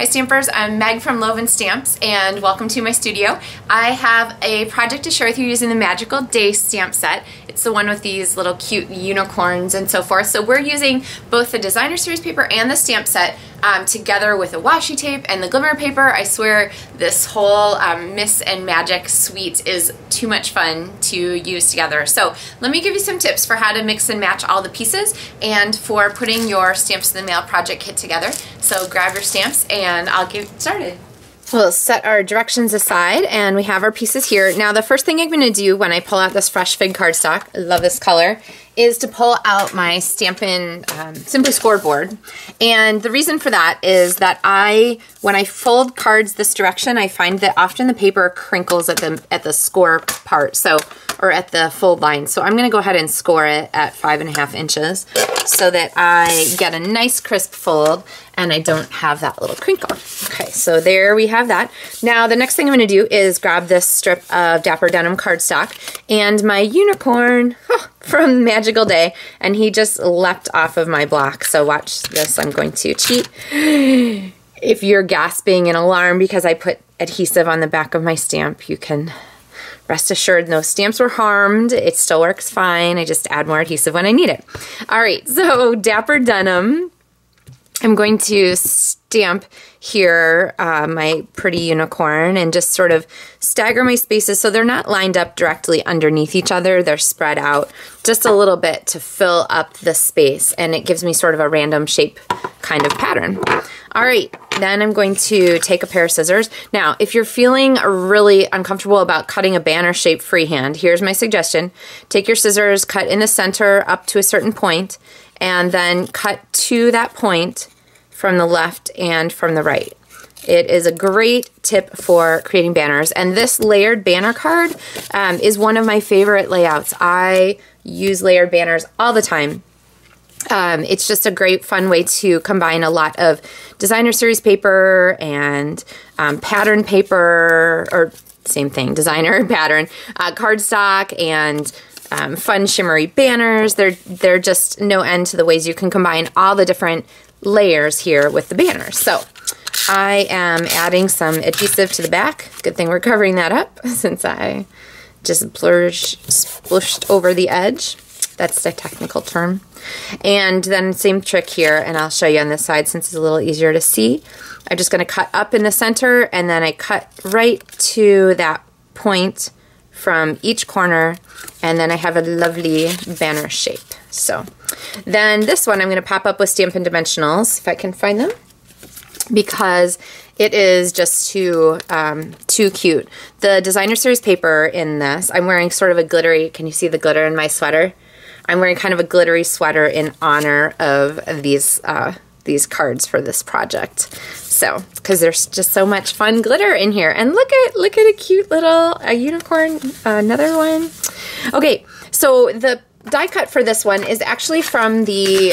Hi Stampers, I'm Meg from Loven Stamps and welcome to my studio. I have a project to share with you using the Magical Day stamp set. It's the one with these little cute unicorns and so forth. So we're using both the designer series paper and the stamp set together with the washi tape and the glimmer paper. I swear this whole Miss and Magic suite is too much fun to use together. So let me give you some tips for how to mix and match all the pieces and for putting your Stamps in the Mail project kit together. So grab your stamps and I'll get started. We'll set our directions aside and we have our pieces here. Now the first thing I'm going to do when I pull out this fresh fig cardstock, I love this color, is to pull out my Stampin' Simply Scoreboard. And the reason for that is that when I fold cards this direction, I find that often the paper crinkles at the score part, or at the fold line. So I'm going to go ahead and score it at 5.5 inches so that I get a nice crisp fold and I don't have that little crinkle. Okay, so there we have that. Now the next thing I'm going to do is grab this strip of Dapper Denim cardstock and my unicorn from Magical Day, and he just leapt off of my block. So watch this, I'm going to cheat. If you're gasping in alarm because I put adhesive on the back of my stamp, you can rest assured no stamps were harmed. It still works fine. I just add more adhesive when I need it. All right, so Dapper Denim. I'm going to stamp here my pretty unicorn and just sort of stagger my spaces so they're not lined up directly underneath each other. They're spread out just a little bit to fill up the space, and it gives me sort of a random shape kind of pattern. All right, then I'm going to take a pair of scissors. Now, if you're feeling really uncomfortable about cutting a banner shape freehand, here's my suggestion. Take your scissors, cut in the center up to a certain point, and then cut to that point from the left and from the right. It is a great tip for creating banners, and this layered banner card is one of my favorite layouts. I use layered banners all the time. It's just a great fun way to combine a lot of designer series paper and pattern paper, or same thing, designer pattern, cardstock, and fun shimmery banners. They're just no end to the ways you can combine all the different layers here with the banners. So I am adding some adhesive to the back. Good thing we're covering that up since I just splooshed over the edge. That's the technical term. And then same trick here, and I'll show you on this side since it's a little easier to see. I'm just going to cut up in the center, and then I cut right to that point from each corner, and then I have a lovely banner shape. So then this one I'm going to pop up with Stampin' Dimensionals, if I can find them, because it is just too cute. The designer series paper in this, I'm wearing sort of a glittery, can you see the glitter in my sweater? I'm wearing kind of a glittery sweater in honor of these cards for this project. So, because there's just so much fun glitter in here. And look at a cute little unicorn, another one. Okay, so the die cut for this one is actually from the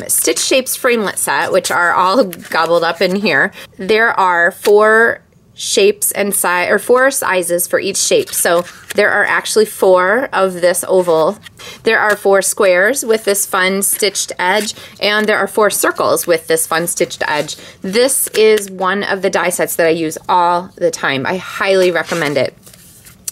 Stitch Shapes framelit set, which are all gobbled up in here. There are 4 shapes and four sizes for each shape. So there are actually 4 of this oval. There are 4 squares with this fun stitched edge, and there are 4 circles with this fun stitched edge. This is one of the die sets that I use all the time. I highly recommend it.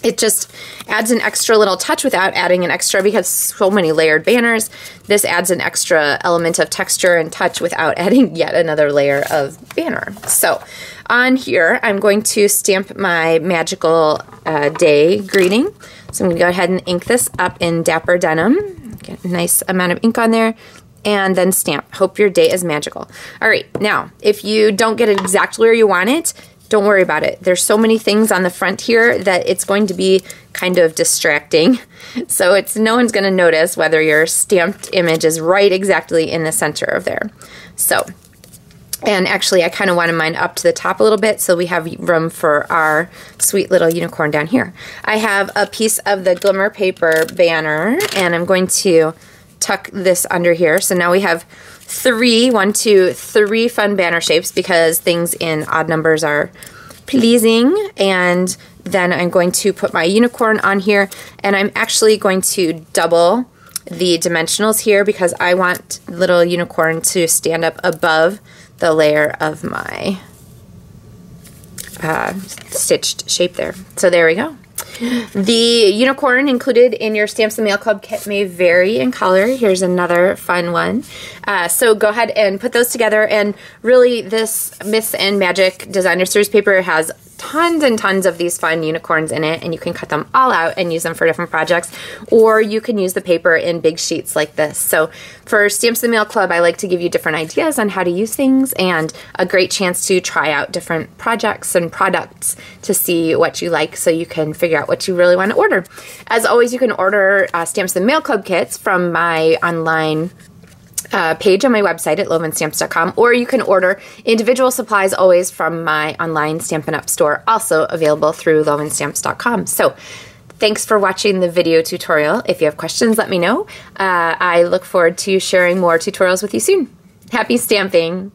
It just adds an extra little touch without adding an extra, because so many layered banners. This adds an extra element of texture and touch without adding yet another layer of banner. So on here, I'm going to stamp my Magical Day greeting. So I'm going to go ahead and ink this up in Dapper Denim. Get a nice amount of ink on there. And then stamp. Hope your day is magical. All right, now, if you don't get it exactly where you want it, don't worry about it. There's so many things on the front here that it's going to be kind of distracting. So no one's going to notice whether your stamped image is right exactly in the center of there. So, and actually I kind of wanted mine up to the top a little bit so we have room for our sweet little unicorn down here. I have a piece of the glimmer paper banner, and I'm going to tuck this under here. So now we have 3 fun banner shapes, because things in odd numbers are pleasing. And then I'm going to put my unicorn on here, and I'm actually going to double the dimensionals here because I want little unicorn to stand up above the layer of my stitched shape there. So there we go. The unicorn included in your Stamps and Mail Club kit may vary in color. Here's another fun one. So go ahead and put those together, and really this Myths and Magic Designer Series paper has tons and tons of these fun unicorns in it, and you can cut them all out and use them for different projects, or you can use the paper in big sheets like this. So for Stamps and Mail Club, I like to give you different ideas on how to use things, and a great chance to try out different projects and products to see what you like, so you can figure out what you really want to order. As always, you can order Stamps and Mail Club kits from my online page on my website at lovenstamps.com, or you can order individual supplies always from my online Stampin' Up store, also available through lovenstamps.com. So thanks for watching the video tutorial. If you have questions, let me know. I look forward to sharing more tutorials with you soon. Happy stamping!